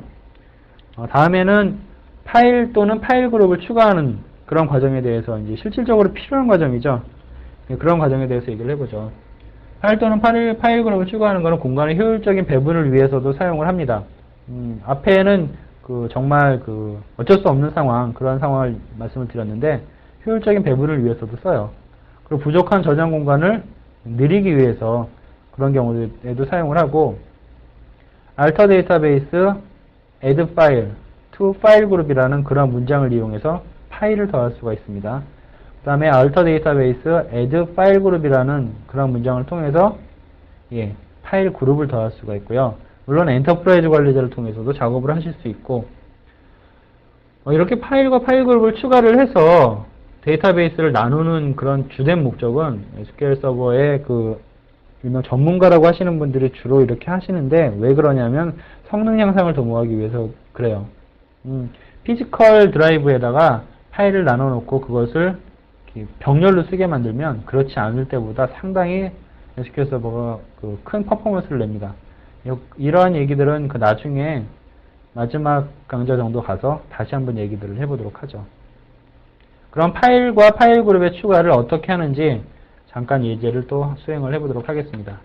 다음에는 파일 또는 파일 그룹을 추가하는 그런 과정에 대해서 이제 실질적으로 필요한 과정이죠. 그런 과정에 대해서 얘기를 해보죠. 파일 또는 파일 그룹을 추가하는 것은 공간의 효율적인 배분을 위해서도 사용을 합니다. 앞에는 정말 어쩔 수 없는 상황, 그런 상황을 말씀을 드렸는데 효율적인 배분을 위해서도 써요. 그리고 부족한 저장 공간을 늘리기 위해서 그런 경우에도 사용을 하고 alter database add file to file group이라는 그런 문장을 이용해서 파일을 더할 수가 있습니다. 그 다음에 alter database add file group이라는 그런 문장을 통해서 파일 그룹을 더할 수가 있고요. 물론 엔터프라이즈 관리자를 통해서도 작업을 하실 수 있고 이렇게 파일과 파일 그룹을 추가를 해서 데이터베이스를 나누는 그런 주된 목적은 SQL 서버의 일명 전문가라고 하시는 분들이 주로 이렇게 하시는데 왜 그러냐면 성능 향상을 도모하기 위해서 그래요. 피지컬 드라이브에다가 파일을 나눠 놓고 그것을 병렬로 쓰게 만들면 그렇지 않을 때보다 상당히 SQL 서버가 큰 퍼포먼스를 냅니다. 이러한 얘기들은 나중에 마지막 강좌 정도 가서 다시 한번 얘기들을 해보도록 하죠. 그럼 파일과 파일 그룹의 추가를 어떻게 하는지 잠깐 예제를 또 수행을 해보도록 하겠습니다.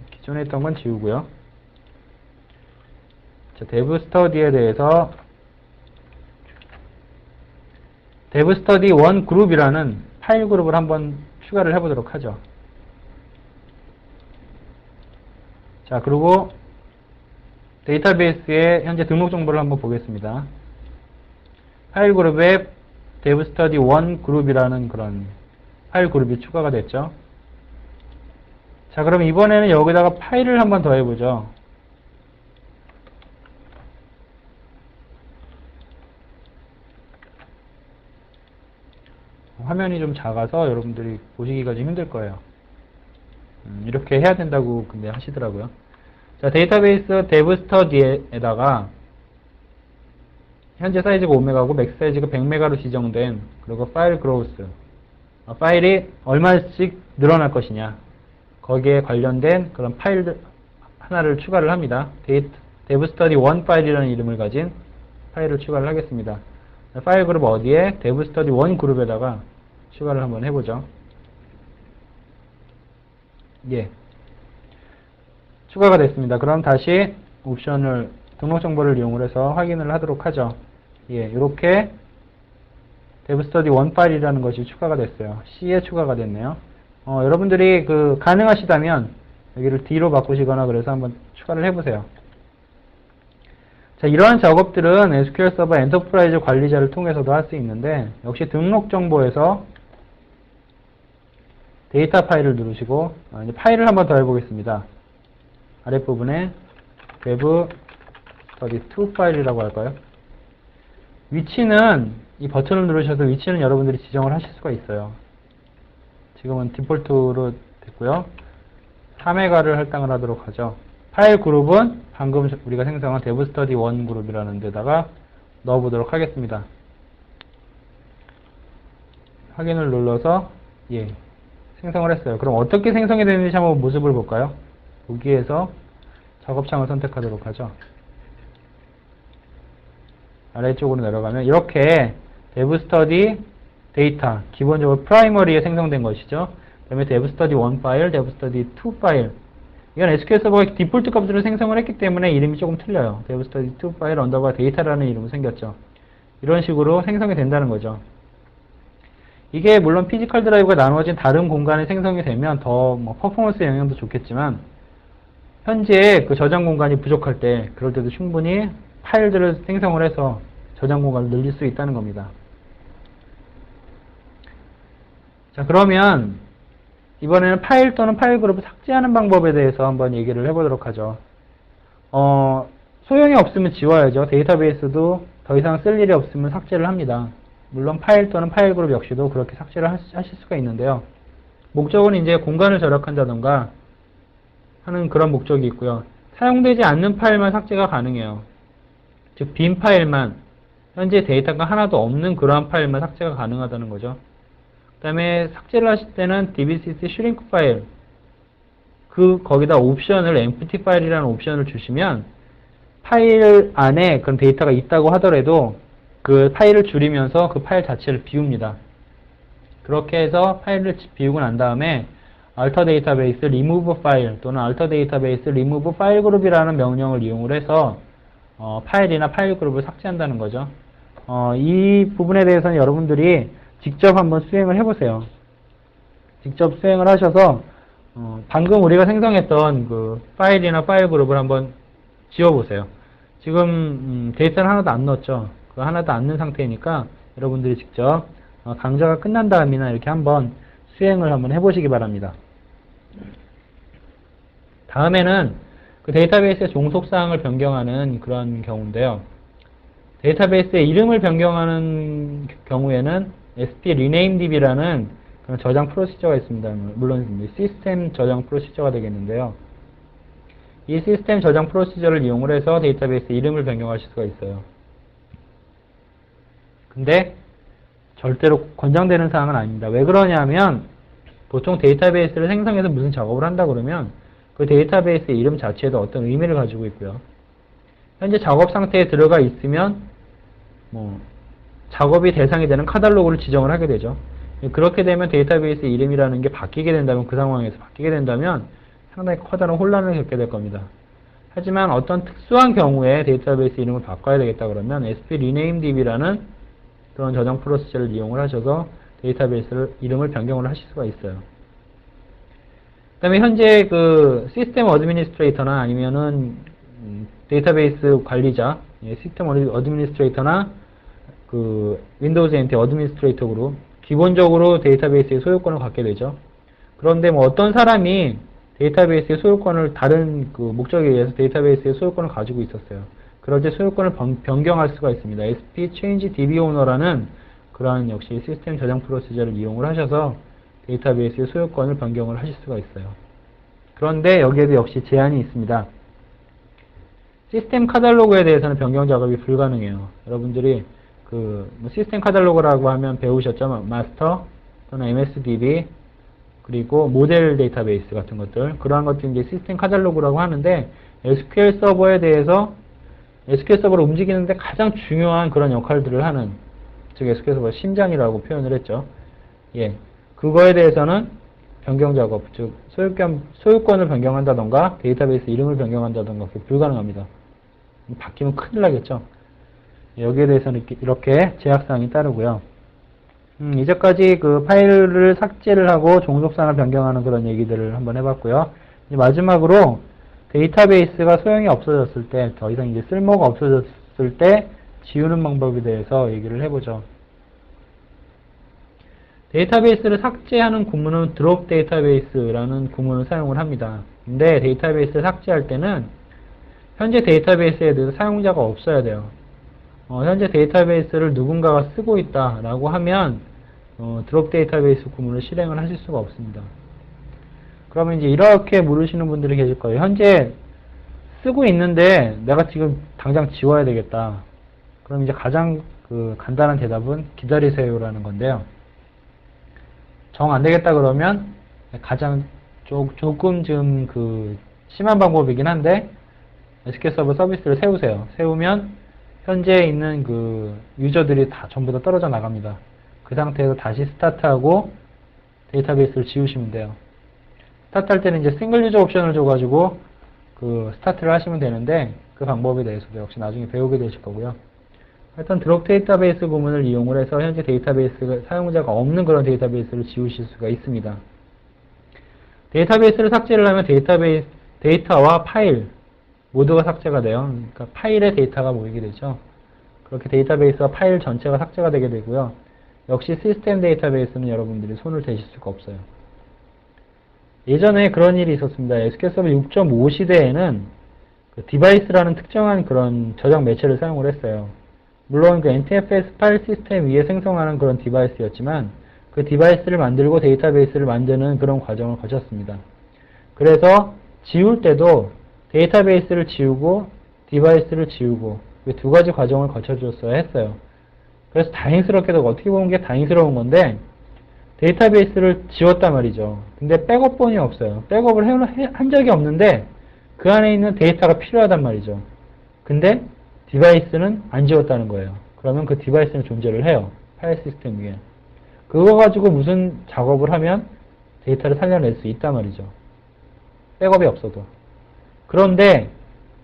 기존에 했던 건 지우고요. 자, 데브 스터디에 대해서 데브 스터디 1 그룹이라는 파일 그룹을 한번 추가를 해보도록 하죠. 자, 그리고 데이터베이스의 현재 등록 정보를 한번 보겠습니다. 파일 그룹에 데브 스터디 1 그룹이라는 그런 파일 그룹이 추가가 됐죠. 자, 그럼 이번에는 여기다가 파일을 한번 더 해보죠. 화면이 좀 작아서 여러분들이 보시기가 좀 힘들 거예요. 이렇게 해야 된다고 근데 하시더라고요. 자, 데이터베이스 데브 스터디에다가 현재 사이즈가 5메가고 맥스 사이즈가 100메가로 지정된, 그리고 파일 그로우스, 파일이 얼마씩 늘어날 것이냐, 거기에 관련된 그런 파일 하나를 추가를 합니다. 데브 스터디 1 파일이라는 이름을 가진 파일을 추가를 하겠습니다. 파일 그룹 어디에? 데브 스터디 1 그룹에다가 추가를 한번 해보죠. 예. 추가가 됐습니다. 그럼 다시 옵션을, 등록 정보를 이용해서 확인을 하도록 하죠. 예, 이렇게 데브 스터디 1 파일이라는 것이 추가가 됐어요. C에 추가가 됐네요. 여러분들이 가능하시다면 여기를 D로 바꾸시거나 그래서 한번 추가를 해보세요. 자, 이러한 작업들은 SQL 서버 엔터프라이즈 관리자를 통해서도 할 수 있는데, 역시 등록 정보에서 데이터 파일을 누르시고, 이제 파일을 한번 더 해보겠습니다. 아랫부분에 데브 스터디 2 파일이라고 할까요? 위치는 이 버튼을 누르셔서 위치는 여러분들이 지정을 하실 수가 있어요. 지금은 디폴트로 됐고요. 4메가를 할당을 하도록 하죠. 파일 그룹은 방금 우리가 생성한 데브 스터디 1 그룹이라는 데다가 넣어보도록 하겠습니다. 확인을 눌러서 예, 생성을 했어요. 그럼 어떻게 생성이 되는지 한번 모습을 볼까요? 여기에서 작업창을 선택하도록 하죠. 아래쪽으로 내려가면 이렇게 데브 스터디 데이터, 기본적으로 프라이머리에 생성된 것이죠. 그 다음에 데브 스터디 1 파일, 데브 스터디 2 파일. 이건 SQL 서버가 디폴트 값으로 생성을 했기 때문에 이름이 조금 틀려요. 데브 스터디 2 파일 언더바 데이터라는 이름이 생겼죠. 이런 식으로 생성이 된다는 거죠. 이게 물론 피지컬 드라이브가 나누어진 다른 공간에 생성이 되면 더 퍼포먼스 영향도 좋겠지만, 현재 그 저장 공간이 부족할 때, 그럴 때도 충분히 파일들을 생성을 해서 저장 공간을 늘릴 수 있다는 겁니다. 자, 그러면 이번에는 파일 또는 파일 그룹을 삭제하는 방법에 대해서 한번 얘기를 해보도록 하죠. 소용이 없으면 지워야죠. 데이터베이스도 더 이상 쓸 일이 없으면 삭제를 합니다. 물론 파일 또는 파일 그룹 역시도 그렇게 삭제를 하실 수가 있는데요. 목적은 이제 공간을 절약한다던가 하는 그런 목적이 있고요. 사용되지 않는 파일만 삭제가 가능해요. 즉, 빈 파일만, 현재 데이터가 하나도 없는 그러한 파일만 삭제가 가능하다는 거죠. 그 다음에 삭제를 하실 때는 dbcc shrink 파일, 거기다 옵션을 empty 파일이라는 옵션을 주시면 파일 안에 그런 데이터가 있다고 하더라도 그 파일을 줄이면서 그 파일 자체를 비웁니다. 그렇게 해서 파일을 비우고 난 다음에 alter database remove file 또는 alter database remove file group이라는 명령을 이용을 해서 파일이나 파일 그룹을 삭제한다는 거죠. 이 부분에 대해서는 여러분들이 직접 한번 수행을 해보세요. 직접 수행을 하셔서 방금 우리가 생성했던 그 파일이나 파일 그룹을 한번 지워보세요. 지금 데이터를 하나도 안 넣었죠. 그 하나도 안 넣은 상태니까 여러분들이 직접 강좌가 끝난 다음이나 이렇게 한번 수행을 한번 해보시기 바랍니다. 다음에는 그 데이터베이스의 종속사항을 변경하는 그런 경우인데요. 데이터베이스의 이름을 변경하는 경우에는 sp renameDB라는 그런 저장 프로시저가 있습니다. 물론 시스템 저장 프로시저가 되겠는데요. 이 시스템 저장 프로시저를 이용을 해서 데이터베이스 이름을 변경하실 수가 있어요. 근데 절대로 권장되는 사항은 아닙니다. 왜 그러냐면 보통 데이터베이스를 생성해서 무슨 작업을 한다 그러면 그 데이터베이스의 이름 자체에도 어떤 의미를 가지고 있고요. 현재 작업 상태에 들어가 있으면 작업이 대상이 되는 카탈로그를 지정을 하게 되죠. 그렇게 되면 데이터베이스 이름이라는 게 바뀌게 된다면, 그 상황에서 바뀌게 된다면 상당히 커다란 혼란을 겪게 될 겁니다. 하지만 어떤 특수한 경우에 데이터베이스 이름을 바꿔야 되겠다 그러면 sp rename db라는 그런 저장 프로세스를 이용을 하셔서 데이터베이스 이름을 변경을 하실 수가 있어요. 그 다음에 현재 그 시스템 어드미니스트레이터나 아니면은 데이터베이스 관리자, 시스템 어드미니스트레이터나 그 윈도우즈 NT 어드미니스트레이터 그룹 기본적으로 데이터베이스의 소유권을 갖게 되죠. 그런데 뭐 어떤 사람이 데이터베이스의 소유권을 다른 그 목적에 의해서 데이터베이스의 소유권을 가지고 있었어요. 그럴 때 소유권을 변경할 수가 있습니다. sp change db owner라는 그러한 역시 시스템 저장 프로시저를 이용을 하셔서 데이터베이스의 소유권을 변경을 하실 수가 있어요. 그런데 여기에도 역시 제한이 있습니다. 시스템 카탈로그에 대해서는 변경 작업이 불가능해요. 여러분들이 그 뭐 시스템 카탈로그라고 하면 배우셨죠? 마스터 또는 MSDB 그리고 모델 데이터베이스 같은 것들 그러한 것들이 이제 시스템 카탈로그라고 하는데 SQL 서버에 대해서 SQL 서버를 움직이는데 가장 중요한 그런 역할들을 하는 즉 SQL 서버 심장이라고 표현을 했죠. 예, 그거에 대해서는 변경 작업, 즉 소유권을 변경한다던가 데이터베이스 이름을 변경한다던가 그게 불가능합니다. 바뀌면 큰일 나겠죠. 여기에 대해서는 이렇게 제약사항이 따르고요. 이제까지 그 파일을 삭제를 하고 종속상을 변경하는 그런 얘기들을 한번 해봤고요. 이제 마지막으로 데이터베이스가 소용이 없어졌을 때, 더 이상 이제 쓸모가 없어졌을 때 지우는 방법에 대해서 얘기를 해보죠. 데이터베이스를 삭제하는 구문은 drop 데이터베이스라는 구문을 사용을 합니다. 근데 데이터베이스를 삭제할 때는 현재 데이터베이스에 대해서 사용자가 없어야 돼요. 현재 데이터베이스를 누군가가 쓰고 있다라고 하면 drop 데이터베이스 구문을 실행을 하실 수가 없습니다. 그러면 이제 이렇게 물으시는 분들이 계실 거예요. 현재 쓰고 있는데 내가 지금 당장 지워야 되겠다. 그럼 이제 가장 그 간단한 대답은 기다리세요라는 건데요. 정 안 되겠다 그러면 가장 조금 좀 그 심한 방법이긴 한데 SQL 서버 서비스를 세우세요. 세우면 현재 있는 그 유저들이 다 전부 다 떨어져 나갑니다. 그 상태에서 다시 스타트하고 데이터베이스를 지우시면 돼요. 스타트할 때는 이제 싱글 유저 옵션을 줘가지고 그 스타트를 하시면 되는데 그 방법에 대해서도 역시 나중에 배우게 되실 거고요. 하여튼 드롭 데이터베이스 구문을 이용을 해서 현재 데이터베이스 사용자가 없는 그런 데이터베이스를 지우실 수가 있습니다. 데이터베이스를 삭제를 하면 데이터와 파일 모두가 삭제가 돼요. 그러니까 파일에 데이터가 모이게 되죠. 그렇게 데이터베이스와 파일 전체가 삭제가 되게 되고요. 역시 시스템 데이터베이스는 여러분들이 손을 대실 수가 없어요. 예전에 그런 일이 있었습니다. SQL 서버 6.5 시대에는 그 디바이스라는 특정한 그런 저장 매체를 사용을 했어요. 물론 그 NTFS 파일 시스템 위에 생성하는 그런 디바이스였지만 그 디바이스를 만들고 데이터베이스를 만드는 그런 과정을 거쳤습니다. 그래서 지울 때도 데이터베이스를 지우고 디바이스를 지우고 그 두 가지 과정을 거쳐줬어야 했어요. 그래서 다행스럽게도 어떻게 보면 게 다행스러운 건데 데이터베이스를 지웠단 말이죠. 근데 백업본이 없어요. 백업을 한 적이 없는데 그 안에 있는 데이터가 필요하단 말이죠. 근데 디바이스는 안 지웠다는 거예요. 그러면 그 디바이스는 존재를 해요. 파일 시스템 위에. 그거 가지고 무슨 작업을 하면 데이터를 살려낼 수 있단 말이죠. 백업이 없어도. 그런데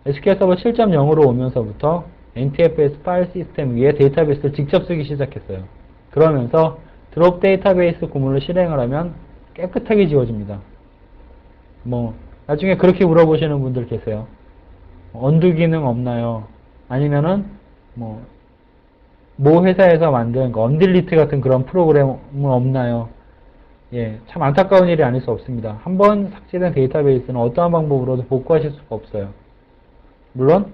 SQL 서버 7.0으로 오면서부터 NTFS 파일 시스템 위에 데이터베이스를 직접 쓰기 시작했어요. 그러면서 드롭 데이터베이스 구문을 실행을 하면 깨끗하게 지워집니다. 뭐 나중에 그렇게 물어보시는 분들 계세요. 언두 기능 없나요? 아니면은 모 회사에서 만든 언딜리트 같은 그런 프로그램은 없나요? 예, 참 안타까운 일이 아닐 수 없습니다. 한번 삭제된 데이터베이스는 어떠한 방법으로도 복구하실 수가 없어요. 물론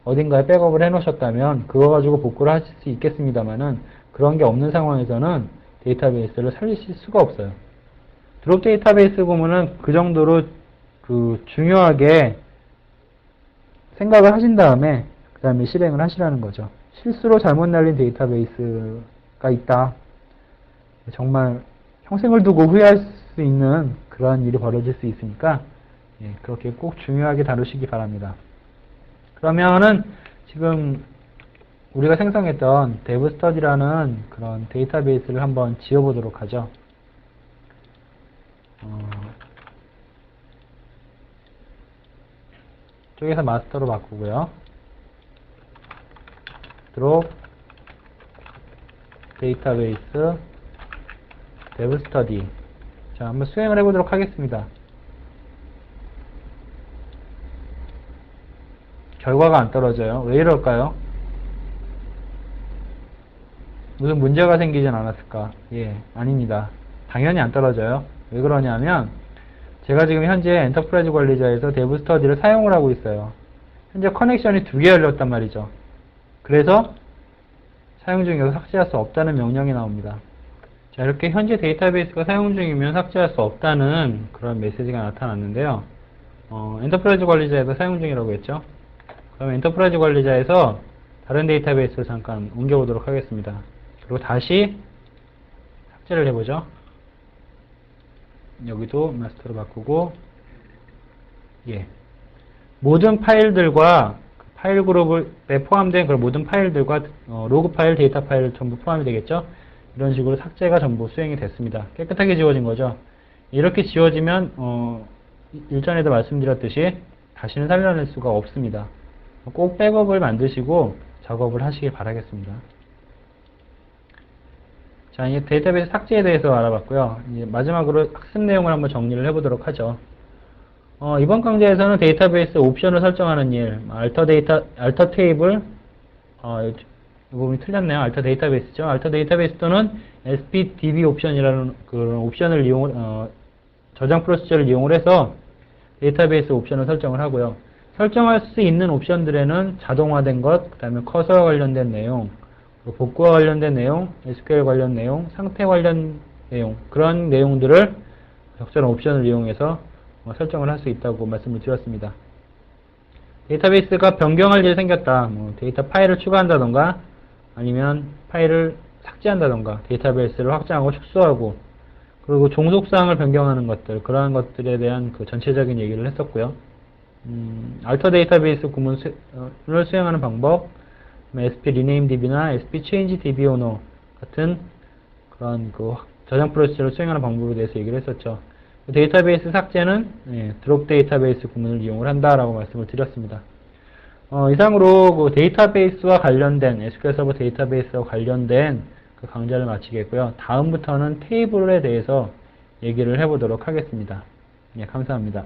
어딘가에 백업을 해놓으셨다면 그거 가지고 복구를 하실 수 있겠습니다만은 그런 게 없는 상황에서는 데이터베이스를 살리실 수가 없어요. 드롭 데이터베이스 구문은 그 정도로 그 중요하게 생각을 하신 다음에 그 다음에 실행을 하시라는 거죠. 실수로 잘못 날린 데이터베이스가 있다. 정말 평생을 두고 후회할 수 있는 그러한 일이 벌어질 수 있으니까 예, 그렇게 꼭 중요하게 다루시기 바랍니다. 그러면은 지금 우리가 생성했던 devstudy라는 그런 데이터베이스를 한번 지워보도록 하죠. 이쪽에서 마스터로 바꾸고요. drop 데이터베이스 dev study. 자, 한번 수행을 해보도록 하겠습니다. 결과가 안 떨어져요. 왜 이럴까요? 무슨 문제가 생기진 않았을까? 예, 아닙니다. 당연히 안 떨어져요. 왜 그러냐면 제가 지금 현재 엔터프라이즈 관리자에서 데브 스터디를 사용을 하고 있어요. 현재 커넥션이 2개 열렸단 말이죠. 그래서 사용 중이어서 삭제할 수 없다는 명령이 나옵니다. 자, 이렇게 현재 데이터베이스가 사용 중이면 삭제할 수 없다는 그런 메시지가 나타났는데요. 엔터프라이즈 관리자에서 사용 중이라고 했죠. 그럼 엔터프라이즈 관리자에서 다른 데이터베이스로 잠깐 옮겨보도록 하겠습니다. 그리고 다시 삭제를 해보죠. 여기도 마스터로 바꾸고, 예, 모든 파일들과 파일 그룹에 포함된 그런 모든 파일들과 로그 파일, 데이터 파일 전부 포함이 되겠죠. 이런 식으로 삭제가 전부 수행이 됐습니다. 깨끗하게 지워진 거죠. 이렇게 지워지면 일전에도 말씀드렸듯이 다시는 살려낼 수가 없습니다. 꼭 백업을 만드시고 작업을 하시길 바라겠습니다. 자, 이제 데이터베이스 삭제에 대해서 알아봤고요. 이제 마지막으로 학습 내용을 한번 정리를 해보도록 하죠. 이번 강좌에서는 데이터베이스 옵션을 설정하는 일, alter 테이블, 이 부분이 틀렸네요. alter 데이터베이스죠. alter 데이터베이스 또는 spdb 옵션이라는 그런 옵션을 저장 프로시저를 이용을 해서 데이터베이스 옵션을 설정을 하고요. 설정할 수 있는 옵션들에는 자동화된 것, 그 다음에 커서와 관련된 내용, 복구와 관련된 내용, SQL 관련 내용, 상태 관련 내용, 그런 내용들을 적절한 옵션을 이용해서 설정을 할 수 있다고 말씀을 드렸습니다. 데이터베이스가 변경할 일이 생겼다. 데이터 파일을 추가한다던가 아니면 파일을 삭제한다던가 데이터베이스를 확장하고 축소하고 그리고 종속사항을 변경하는 것들, 그러한 것들에 대한 그 전체적인 얘기를 했었고요. alter 데이터베이스 구문을 수행하는 방법, sp rename db나 sp change db owner 같은 그런 그 저장 프로세스를 수행하는 방법에 대해서 얘기를 했었죠. 데이터베이스 삭제는 drop 데이터베이스 구문을 이용을 한다라고 말씀을 드렸습니다. 이상으로 그 데이터베이스와 관련된 SQL 서버 데이터베이스와 관련된 그 강좌를 마치겠고요. 다음부터는 테이블에 대해서 얘기를 해보도록 하겠습니다. 예, 감사합니다.